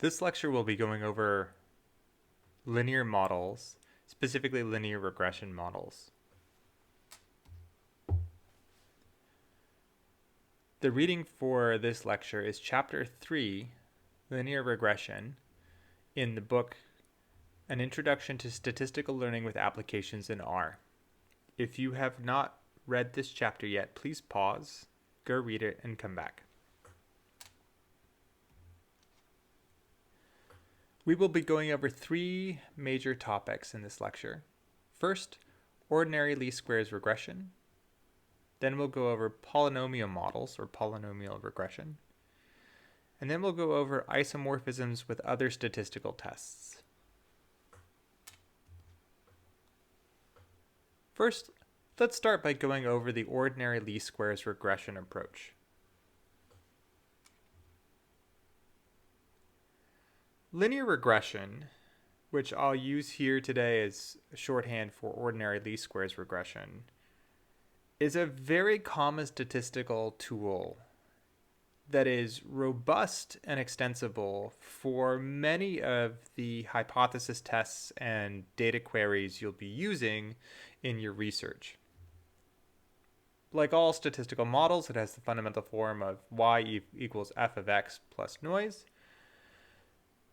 This lecture will be going over linear models, specifically linear regression models. The reading for this lecture is Chapter 3, Linear Regression, in the book An Introduction to Statistical Learning with Applications in R. If you have not read this chapter yet, please pause, go read it, and come back. We will be going over three major topics in this lecture. First, ordinary least squares regression. Then we'll go over polynomial models, or polynomial regression. And then we'll go over isomorphisms with other statistical tests. First, let's start by going over the ordinary least squares regression approach. Linear regression, which I'll use here today as shorthand for ordinary least squares regression, is a very common statistical tool that is robust and extensible for many of the hypothesis tests and data queries you'll be using in your research. Like all statistical models, it has the fundamental form of y equals f of x plus noise.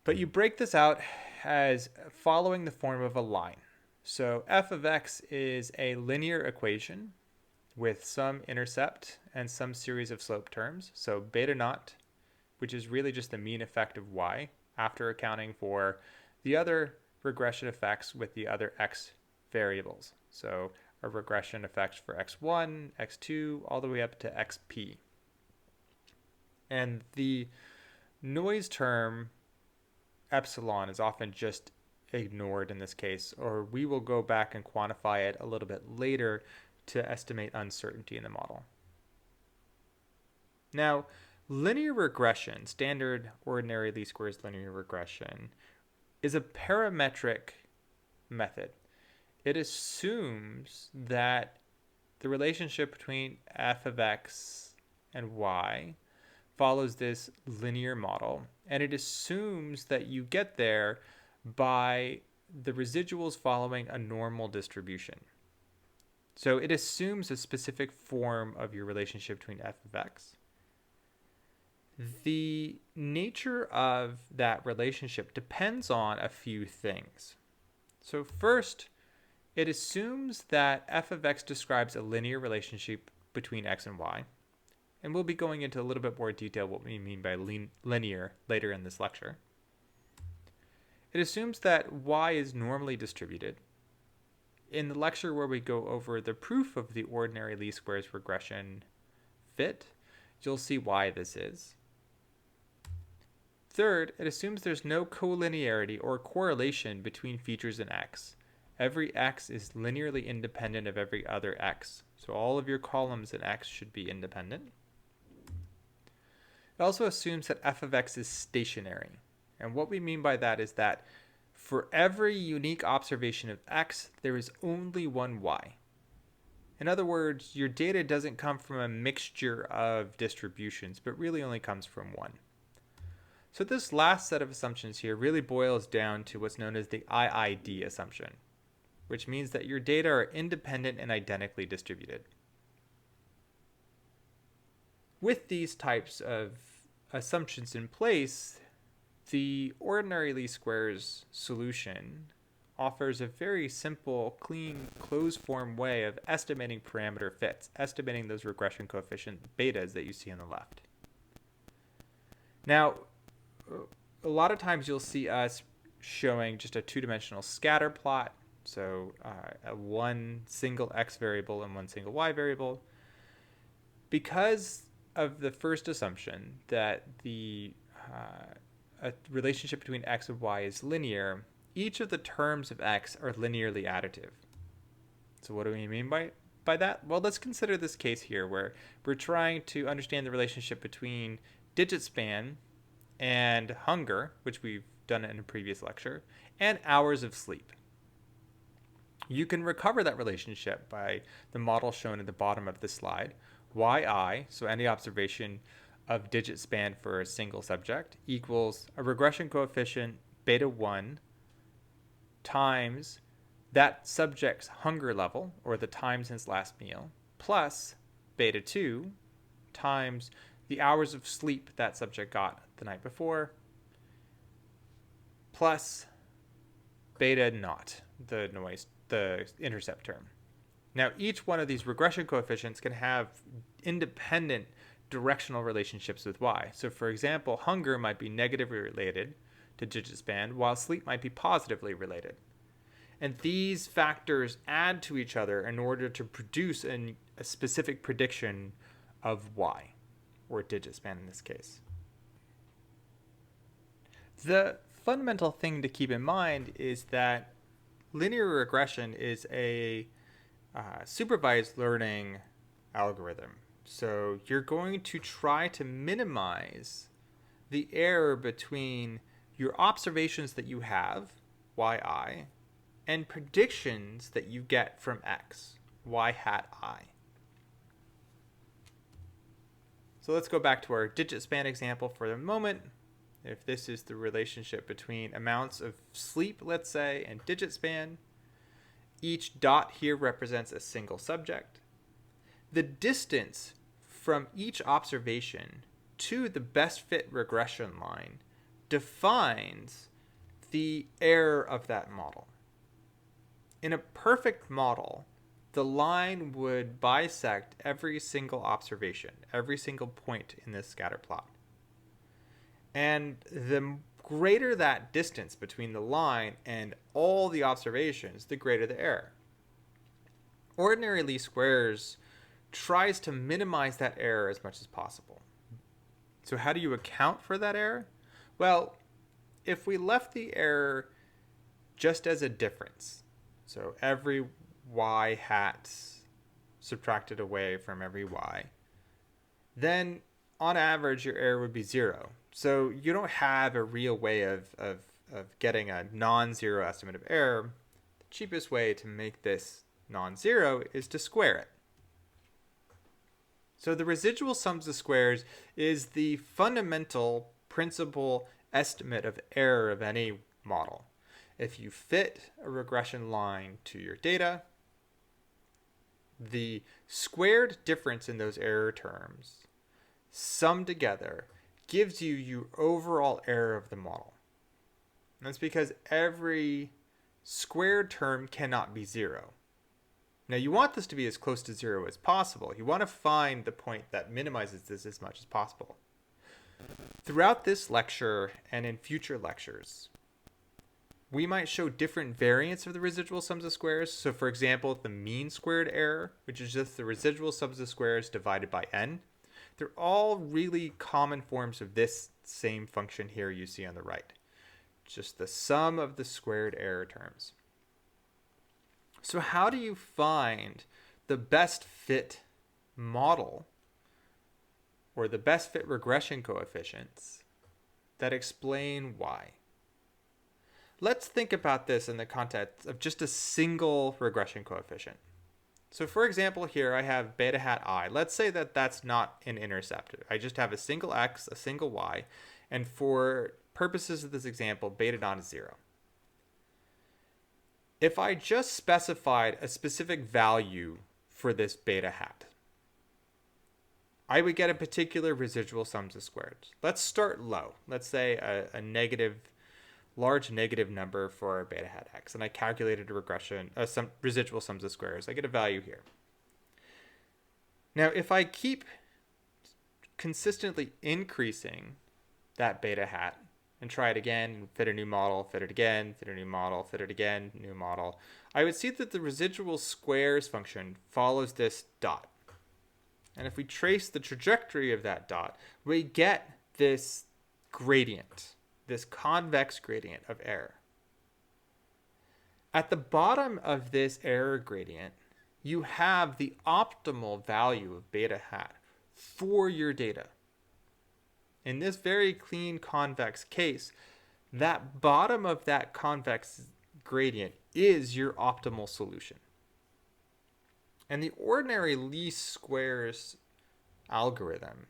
But you break this out as following the form of a line. So f of x is a linear equation with some intercept and some series of slope terms. So beta naught, which is really just the mean effect of y after accounting for the other regression effects with the other x variables. So a regression effect for x1, x2, all the way up to xp. And the noise term epsilon is often just ignored in this case, or we will go back and quantify it a little bit later to estimate uncertainty in the model. Now, linear regression, standard ordinary least squares linear regression, is a parametric method. It assumes that the relationship between f of x and y follows this linear model, and it assumes that you get there by the residuals following a normal distribution. So it assumes a specific form of your relationship between f of x. The nature of that relationship depends on a few things. So first, it assumes that f of x describes a linear relationship between x and y. And we'll be going into a little bit more detail what we mean by linear later in this lecture. It assumes that y is normally distributed. In the lecture where we go over the proof of the ordinary least squares regression fit, you'll see why this is. Third, it assumes there's no collinearity or correlation between features in x. Every x is linearly independent of every other x. So all of your columns in x should be independent. It also assumes that f of x is stationary. And what we mean by that is that for every unique observation of x, there is only one y. In other words, your data doesn't come from a mixture of distributions, but really only comes from one. So this last set of assumptions here really boils down to what's known as the IID assumption, which means that your data are independent and identically distributed. With these types of assumptions in place, the ordinary least squares solution offers a very simple, clean, closed form way of estimating parameter fits, estimating those regression coefficient betas that you see on the left. Now, a lot of times you'll see us showing just a two-dimensional scatter plot, so one single x variable and one single y variable. Because of the first assumption that the a relationship between x and y is linear, each of the terms of x are linearly additive. So what do we mean by that? Well, let's consider this case here where we're trying to understand the relationship between digit span and hunger, which we've done in a previous lecture, and hours of sleep. You can recover that relationship by the model shown at the bottom of this slide. Yi, so any observation of digit span for a single subject equals a regression coefficient beta 1 times that subject's hunger level, or the time since last meal, plus beta 2 times the hours of sleep that subject got the night before, plus beta naught, the intercept term. Now, each one of these regression coefficients can have independent directional relationships with y. So, for example, hunger might be negatively related to digit span, while sleep might be positively related. And these factors add to each other in order to produce a specific prediction of y, or digit span in this case. The fundamental thing to keep in mind is that linear regression is a supervised learning algorithm. So you're going to try to minimize the error between your observations that you have, yi, and predictions that you get from x, y hat I. So let's go back to our digit span example for the moment. If this is the relationship between amounts of sleep, let's say, and digit span, each dot here represents a single subject. The distance from each observation to the best fit regression line defines the error of that model. In a perfect model, the line would bisect every single observation, every single point in this scatter plot. And the greater that distance between the line and all the observations, the greater the error. Ordinary least squares tries to minimize that error as much as possible. So how do you account for that error? Well, if we left the error just as a difference, so every y hat subtracted away from every y, then on average your error would be 0. So you don't have a real way of getting a non-zero estimate of error. The cheapest way to make this non-zero is to square it. So the residual sums of squares is the fundamental principal estimate of error of any model. If you fit a regression line to your data, the squared difference in those error terms summed together gives you your overall error of the model. And that's because every squared term cannot be 0. Now you want this to be as close to 0 as possible. You want to find the point that minimizes this as much as possible. Throughout this lecture and in future lectures, we might show different variants of the residual sums of squares. So for example, the mean squared error, which is just the residual sums of squares divided by n. They're all really common forms of this same function here you see on the right. Just the sum of the squared error terms. So how do you find the best fit model or the best fit regression coefficients that explain y? Let's think about this in the context of just a single regression coefficient. So for example, here I have beta hat I. Let's say that that's not an intercept. I just have a single x, a single y, and for purposes of this example, beta naught is 0. If I just specified a specific value for this beta hat, I would get a particular residual sums of squares. Let's start low. Let's say a large negative number for beta hat x, and I calculated a regression, some residual sums of squares. I get a value here. Now, if I keep consistently increasing that beta hat and try it again, fit a new model, fit it again, fit a new model, fit it again, new model, I would see that the residual squares function follows this dot. And if we trace the trajectory of that dot, we get this gradient, this convex gradient of error. At the bottom of this error gradient, you have the optimal value of beta hat for your data. In this very clean convex case, that bottom of that convex gradient is your optimal solution. And the ordinary least squares algorithm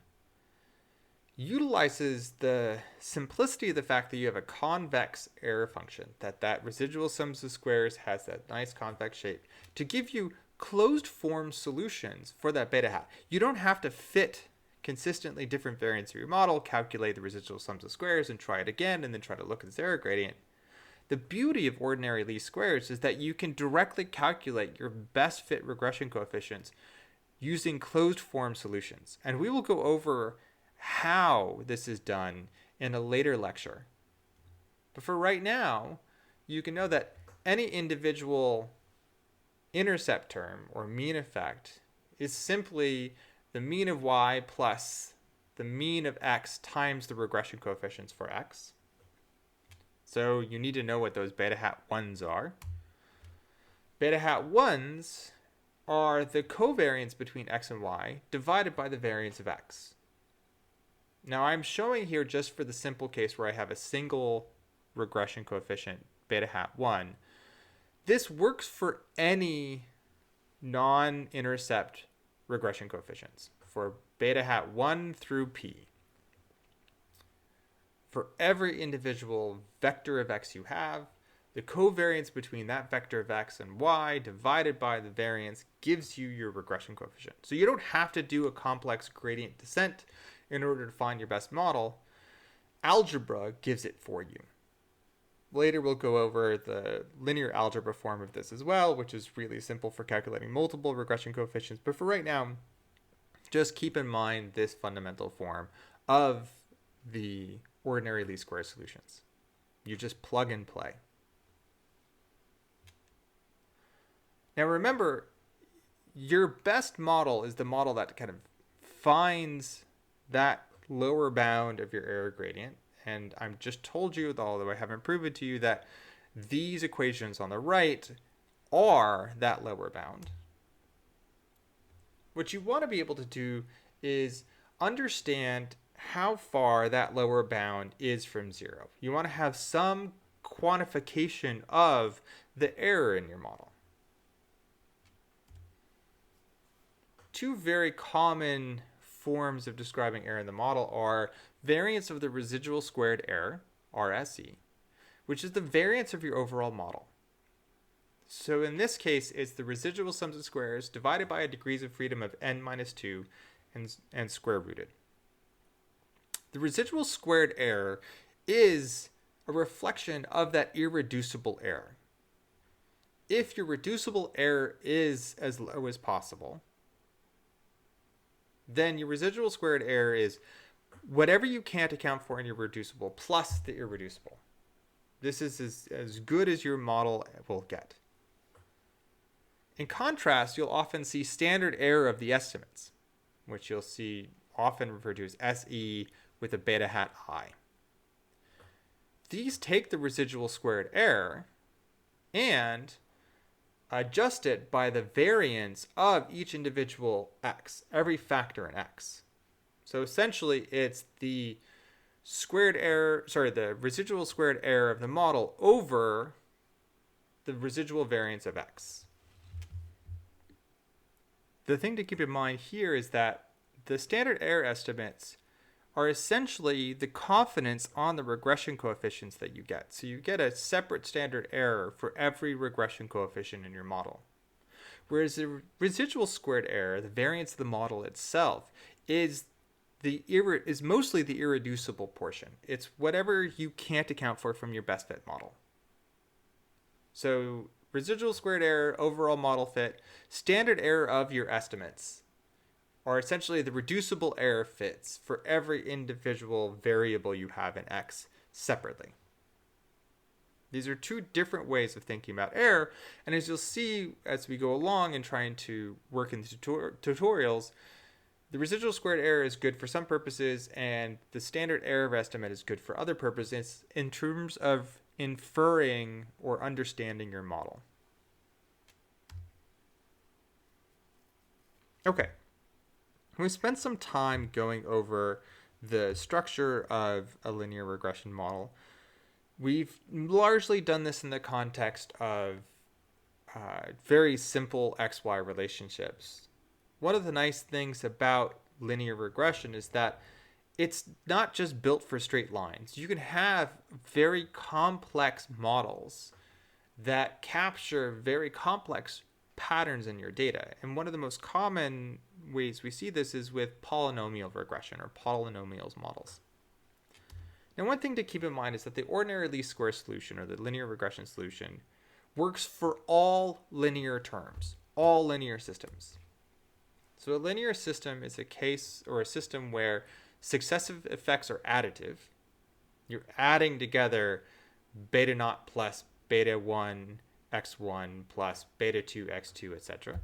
utilizes the simplicity of the fact that you have a convex error function, that residual sums of squares has that nice convex shape, to give you closed form solutions for that beta hat. You don't have to fit consistently different variants of your model, calculate the residual sums of squares, and try it again, and then try to look at this error gradient. The beauty of ordinary least squares is that you can directly calculate your best fit regression coefficients using closed form solutions. And we will go over how this is done in a later lecture. But for right now, you can know that any individual intercept term or mean effect is simply the mean of y plus the mean of x times the regression coefficients for x. So you need to know what those beta hat 1s are. Beta hat 1s are the covariance between x and y divided by the variance of x. Now I'm showing here just for the simple case where I have a single regression coefficient, beta hat 1. This works for any non-intercept regression coefficients, for beta hat 1 through p. For every individual vector of x you have, the covariance between that vector of x and y divided by the variance gives you your regression coefficient. So you don't have to do a complex gradient descent in order to find your best model. Algebra gives it for you. Later we'll go over the linear algebra form of this as well, which is really simple for calculating multiple regression coefficients. But for right now, just keep in mind this fundamental form of the ordinary least square solutions. You just plug and play. Now remember, your best model is the model that kind of finds that lower bound of your error gradient. And I've just told you, although I haven't proven to you, that these equations on the right are that lower bound. What you want to be able to do is understand how far that lower bound is from zero. You want to have some quantification of the error in your model. Two very common forms of describing error in the model are variance of the residual squared error, RSE, which is the variance of your overall model. So in this case, it's the residual sums of squares divided by a degrees of freedom of n minus 2 and square rooted. The residual squared error is a reflection of that irreducible error. If your reducible error is as low as possible, then your residual squared error is whatever you can't account for in your reducible plus the irreducible. This is as good as your model will get. In contrast, you'll often see standard error of the estimates, which you'll see often referred to as SE with a beta hat I. These take the residual squared error and adjust it by the variance of each individual x, every factor in x. So essentially, it's the residual squared error of the model over the residual variance of x. The thing to keep in mind here is that the standard error estimates are essentially the confidence on the regression coefficients that you get. So you get a separate standard error for every regression coefficient in your model. Whereas the residual squared error, the variance of the model itself, is mostly the irreducible portion. It's whatever you can't account for from your best fit model. So residual squared error, overall model fit, standard error of your estimates are essentially the reducible error fits for every individual variable you have in X separately. These are two different ways of thinking about error, and as you'll see as we go along and trying to work in the tutorials, the residual squared error is good for some purposes, and the standard error estimate is good for other purposes in terms of inferring or understanding your model. Okay. We spent some time going over the structure of a linear regression model. We've largely done this in the context of very simple XY relationships. One of the nice things about linear regression is that it's not just built for straight lines. You can have very complex models that capture very complex patterns in your data. And one of the most common ways we see this is with polynomial regression or polynomials models. Now, one thing to keep in mind is that the ordinary least square solution or the linear regression solution works for all linear terms, all linear systems. So a linear system is a case or a system where successive effects are additive. You're adding together beta naught plus beta 1 x1 plus beta 2 x2, etc.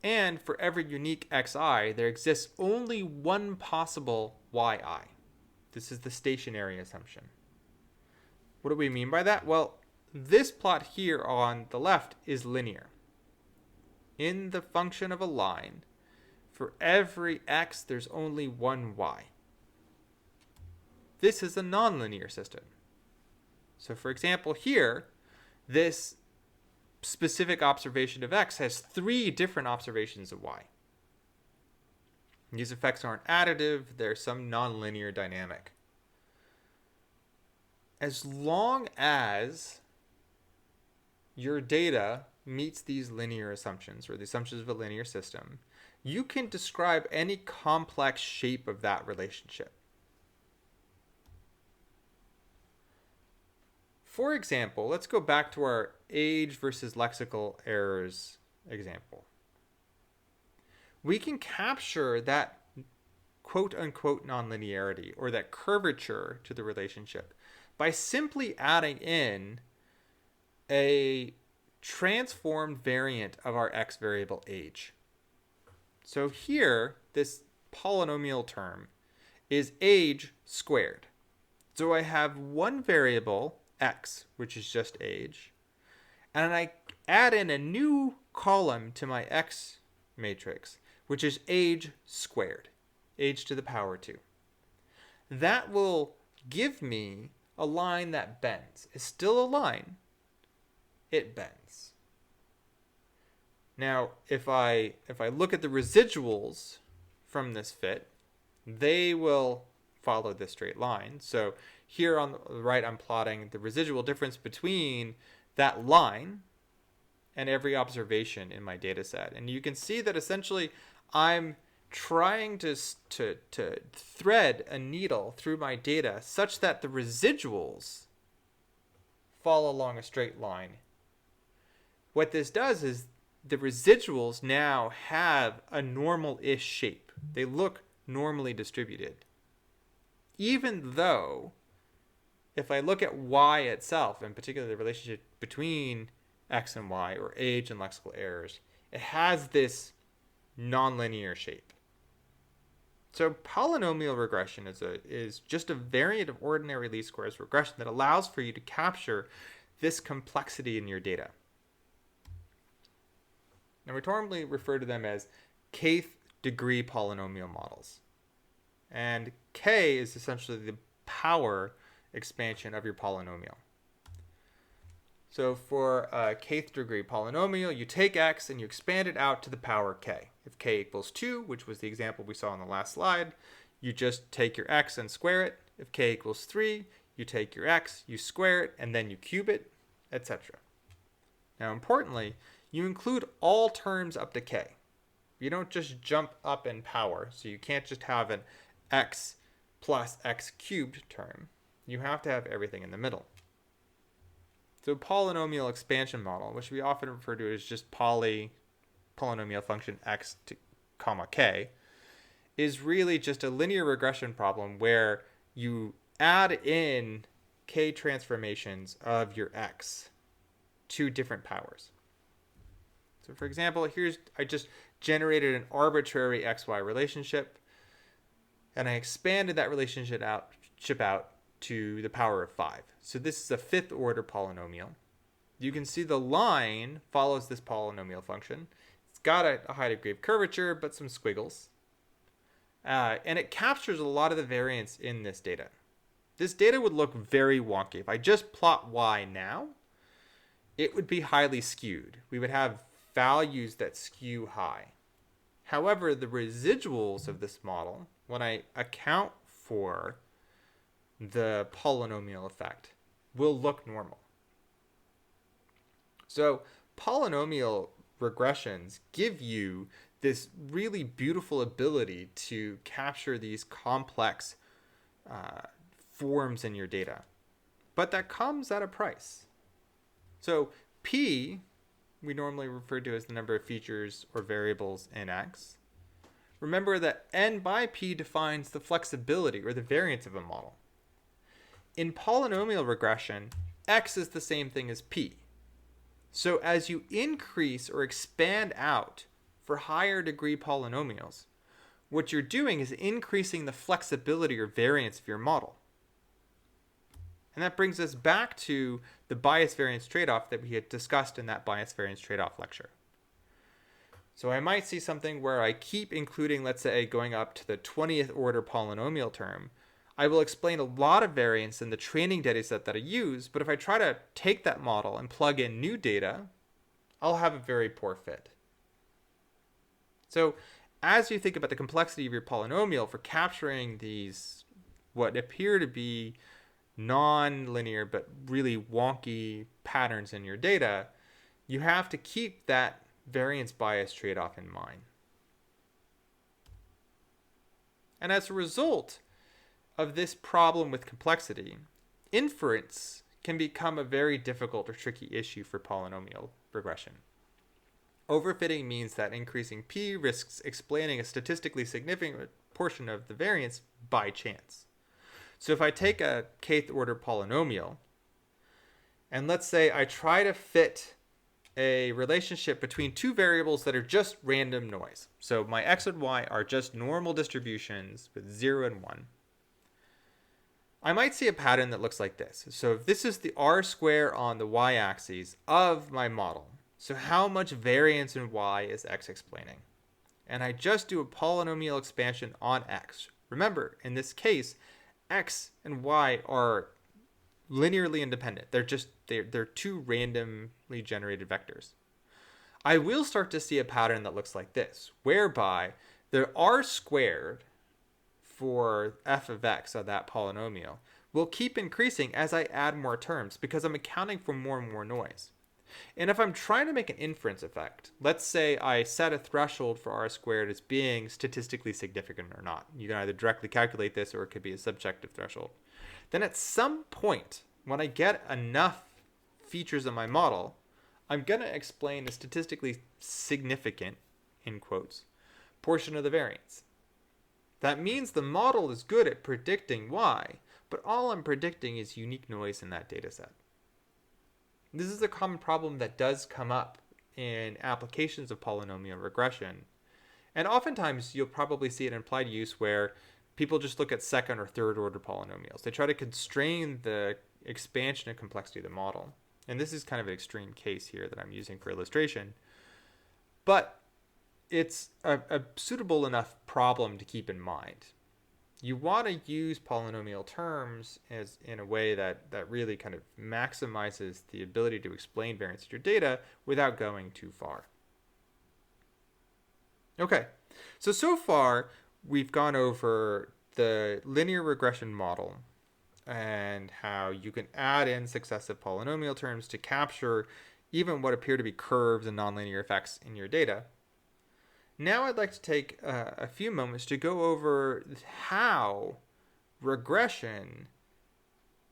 And for every unique xi, there exists only one possible yi. This is the stationary assumption. What do we mean by that? Well, this plot here on the left is linear. In the function of a line, for every x, there's only one y. This is a nonlinear system. So for example, here, this specific observation of x has 3 different observations of y. These effects aren't additive, they're some nonlinear dynamic. As long as your data meets these linear assumptions, or the assumptions of a linear system, you can describe any complex shape of that relationship. For example, let's go back to our age versus lexical errors example. We can capture that quote-unquote nonlinearity, or that curvature to the relationship, by simply adding in a transformed variant of our x variable age. So here, this polynomial term is age squared. So I have one variable, x, which is just age, and I add in a new column to my x matrix, which is age squared, age to the power 2. That will give me a line that bends. It's still a line. It bends. Now, if I look at the residuals from this fit, they will follow this straight line. So here on the right, I'm plotting the residual difference between that line and every observation in my data set. And you can see that essentially I'm trying to thread a needle through my data such that the residuals fall along a straight line. What this does is the residuals now have a normal-ish shape. They look normally distributed. Even though, if I look at y itself, in particular the relationship between x and y, or age and lexical errors, it has this nonlinear shape. So polynomial regression is just a variant of ordinary least squares regression that allows for you to capture this complexity in your data. Now we normally refer to them as kth degree polynomial models. And k is essentially the power expansion of your polynomial. So for a kth degree polynomial, you take x and you expand it out to the power k. If k equals 2, which was the example we saw on the last slide, you just take your x and square it. If k equals 3, you take your x, you square it, and then you cube it, etc. Now importantly, you include all terms up to k. You don't just jump up in power, so you can't just have an x plus x cubed term. You have to have everything in the middle. So polynomial expansion model, which we often refer to as just polynomial function x to comma k, is really just a linear regression problem where you add in k transformations of your x to different powers. So for example, I just generated an arbitrary xy relationship, and I expanded that relationship out to the power of 5. So this is a 5th order polynomial. You can see the line follows this polynomial function. It's got a high degree of curvature, but some squiggles. And it captures a lot of the variance in this data. This data would look very wonky. If I just plot y now, it would be highly skewed. We would have values that skew high. However, the residuals of this model when I account for the polynomial effect, will look normal. So polynomial regressions give you this really beautiful ability to capture these complex forms in your data. But that comes at a price. So P, we normally refer to as the number of features or variables in X. Remember that N by P defines the flexibility or the variance of a model. In polynomial regression, X is the same thing as P. So as you increase or expand out for higher degree polynomials, what you're doing is increasing the flexibility or variance of your model. And that brings us back to the bias variance trade-off that we had discussed in that bias variance trade-off lecture. So I might see something where I keep including, let's say, going up to the 20th order polynomial term. I will explain a lot of variance in the training data set that I use, but if I try to take that model and plug in new data, I'll have a very poor fit. So as you think about the complexity of your polynomial for capturing these what appear to be non-linear but really wonky patterns in your data, you have to keep that variance bias trade-off in mind. And as a result of this problem with complexity, inference can become a very difficult or tricky issue for polynomial regression. Overfitting means that increasing P risks explaining a statistically significant portion of the variance by chance. So if I take a kth order polynomial, and let's say I try to fit a relationship between two variables that are just random noise. So my x and y are just normal distributions with 0 and 1. I might see a pattern that looks like this. So if this is the r square on the y-axis of my model, so how much variance in y is x explaining? And I just do a polynomial expansion on x. Remember, in this case, x and y are linearly independent. They're two randomly generated vectors. I will start to see a pattern that looks like this, whereby the r squared for f of x of that polynomial will keep increasing as I add more terms because I'm accounting for more and more noise. And if I'm trying to make an inference effect, let's say I set a threshold for r squared as being statistically significant or not. You can either directly calculate this or it could be a subjective threshold. Then at some point, when I get enough features in my model, I'm going to explain a statistically significant, in quotes, portion of the variance. That means the model is good at predicting y, but all I'm predicting is unique noise in that data set. This is a common problem that does come up in applications of polynomial regression. And oftentimes you'll probably see it in applied use where people just look at second or third order polynomials. They try to constrain the expansion and complexity of the model. And this is kind of an extreme case here that I'm using for illustration. But it's a suitable enough problem to keep in mind. You want to use polynomial terms as in a way that really kind of maximizes the ability to explain variance in your data without going too far. Okay, so far we've gone over the linear regression model and how you can add in successive polynomial terms to capture even what appear to be curves and nonlinear effects in your data. Now I'd like to take a few moments to go over how regression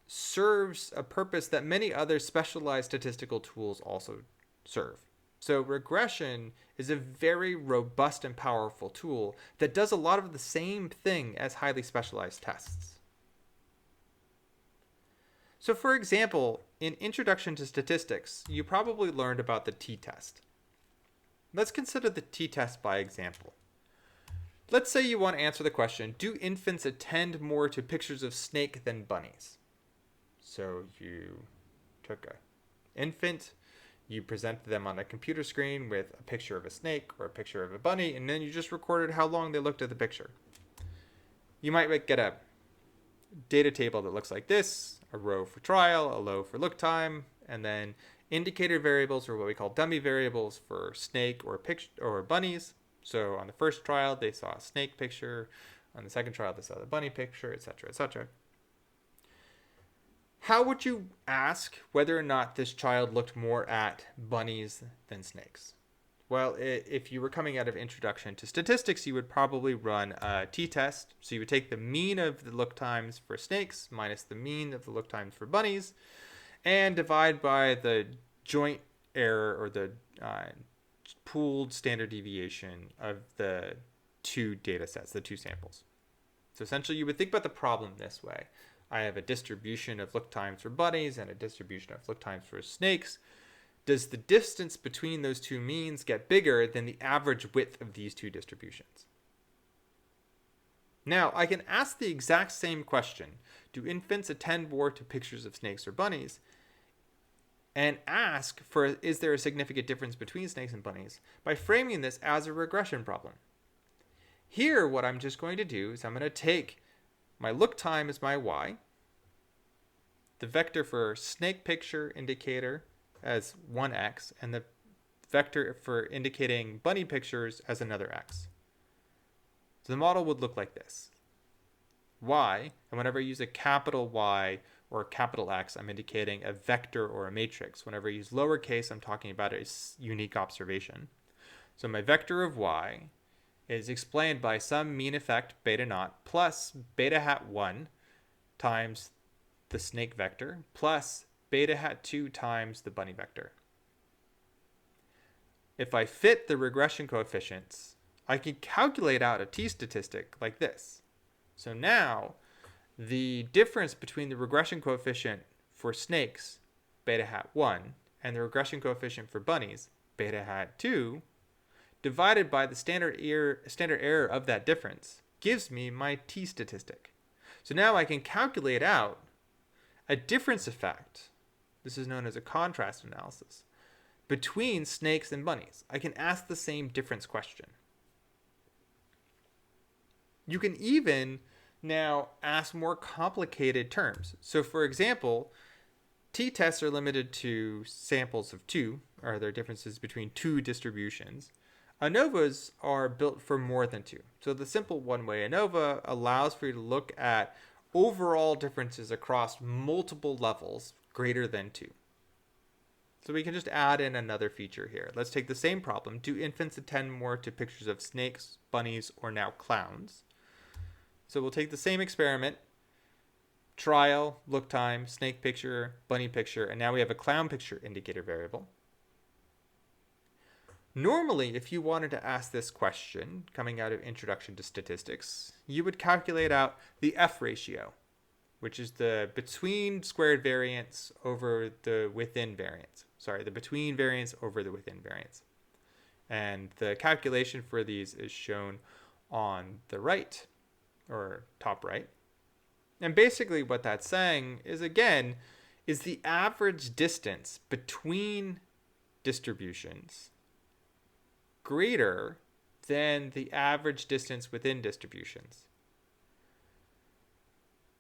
serves a purpose that many other specialized statistical tools also serve. So regression is a very robust and powerful tool that does a lot of the same thing as highly specialized tests. So for example, in Introduction to Statistics, you probably learned about the t-test. Let's consider the t-test by example. Let's say you want to answer the question, do infants attend more to pictures of snake than bunnies? So you took an infant, you presented them on a computer screen with a picture of a snake or a picture of a bunny, and then you just recorded how long they looked at the picture. You might get a data table that looks like this, a row for trial, a row for look time, and then indicator variables, or what we call dummy variables, for snake or bunnies. So on the first trial, they saw a snake picture. On the second trial, they saw the bunny picture, etc., etc. How would you ask whether or not this child looked more at bunnies than snakes? Well, if you were coming out of Introduction to Statistics, you would probably run a t-test. So you would take the mean of the look times for snakes minus the mean of the look times for bunnies and divide by the joint error or the pooled standard deviation of the two data sets, the two samples. So essentially, you would think about the problem this way. I have a distribution of look times for bunnies and a distribution of look times for snakes. Does the distance between those two means get bigger than the average width of these two distributions? Now, I can ask the exact same question. Do infants attend more to pictures of snakes or bunnies? And ask for, is there a significant difference between snakes and bunnies, by framing this as a regression problem. Here, what I'm just going to do is I'm going to take my look time as my y, the vector for snake picture indicator as 1x, and the vector for indicating bunny pictures as another x. So the model would look like this. Y, and whenever I use a capital Y or a capital X, I'm indicating a vector or a matrix. Whenever I use lowercase, I'm talking about a unique observation. So my vector of Y is explained by some mean effect beta naught plus beta hat 1 times the snake vector plus beta hat 2 times the bunny vector. If I fit the regression coefficients, I can calculate out a t-statistic like this. So now the difference between the regression coefficient for snakes, beta hat 1, and the regression coefficient for bunnies, beta hat 2, divided by the standard error of that difference gives me my t-statistic. So now I can calculate out a difference effect, this is known as a contrast analysis, between snakes and bunnies. I can ask the same difference question. You can even now ask more complicated terms. So for example, t-tests are limited to samples of 2, or there are differences between 2 distributions. ANOVAs are built for more than 2. So the simple one-way ANOVA allows for you to look at overall differences across multiple levels greater than 2. So we can just add in another feature here. Let's take the same problem. Do infants attend more to pictures of snakes, bunnies, or now clowns? So we'll take the same experiment, trial, look time, snake picture, bunny picture, and now we have a clown picture indicator variable. Normally, if you wanted to ask this question, coming out of Introduction to Statistics, you would calculate out the F ratio, which is the between squared variance over the within variance. Sorry, the between variance over the within variance. And the calculation for these is shown on the right, or top right. And basically what that's saying is, again, is the average distance between distributions greater than the average distance within distributions.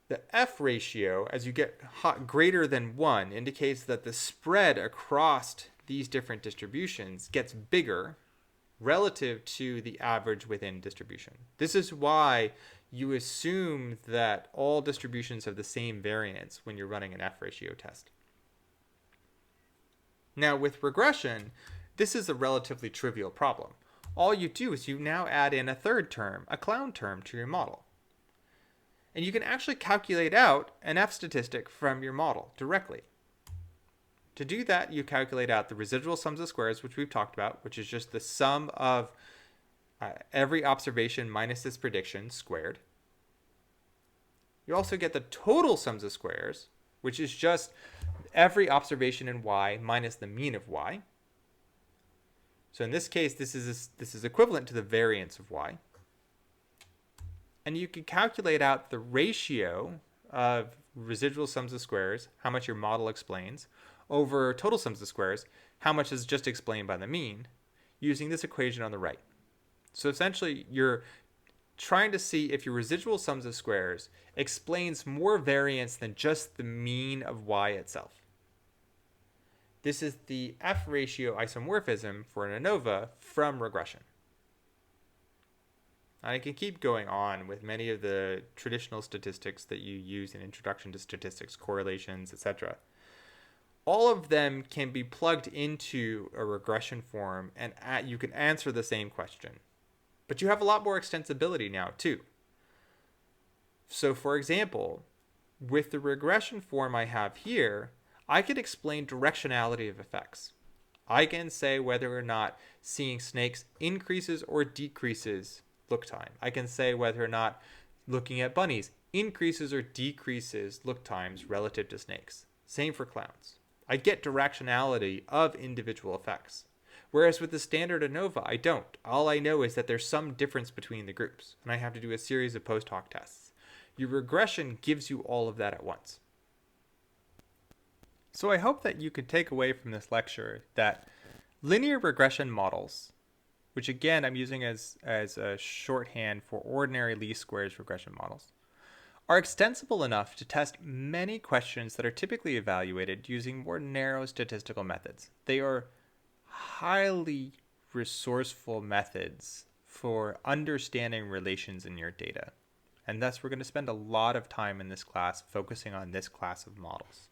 The F ratio, as you get greater than 1, indicates that the spread across these different distributions gets bigger relative to the average within distribution. This is why you assume that all distributions have the same variance when you're running an F ratio test. Now with regression, this is a relatively trivial problem. All you do is you now add in a third term, a clown term, to your model. And you can actually calculate out an F statistic from your model directly. To do that, you calculate out the residual sums of squares, which we've talked about, which is just the sum of every observation minus its prediction squared. You also get the total sums of squares, which is just every observation in y minus the mean of y. So in this case, this is equivalent to the variance of y. And you can calculate out the ratio of residual sums of squares, how much your model explains, over total sums of squares, how much is just explained by the mean, using this equation on the right. So essentially, you're trying to see if your residual sums of squares explains more variance than just the mean of y itself. This is the F ratio isomorphism for an ANOVA from regression. I can keep going on with many of the traditional statistics that you use in Introduction to Statistics, correlations, etc. All of them can be plugged into a regression form and you can answer the same question. But you have a lot more extensibility now too. So for example, with the regression form I have here, I can explain directionality of effects. I can say whether or not seeing snakes increases or decreases look time. I can say whether or not looking at bunnies increases or decreases look times relative to snakes. Same for clowns. I get directionality of individual effects. Whereas with the standard ANOVA, I don't. All I know is that there's some difference between the groups, and I have to do a series of post hoc tests. Your regression gives you all of that at once. So I hope that you could take away from this lecture that linear regression models, which again I'm using as a shorthand for ordinary least squares regression models, are extensible enough to test many questions that are typically evaluated using more narrow statistical methods. They are highly resourceful methods for understanding relations in your data. And thus we're going to spend a lot of time in this class focusing on this class of models.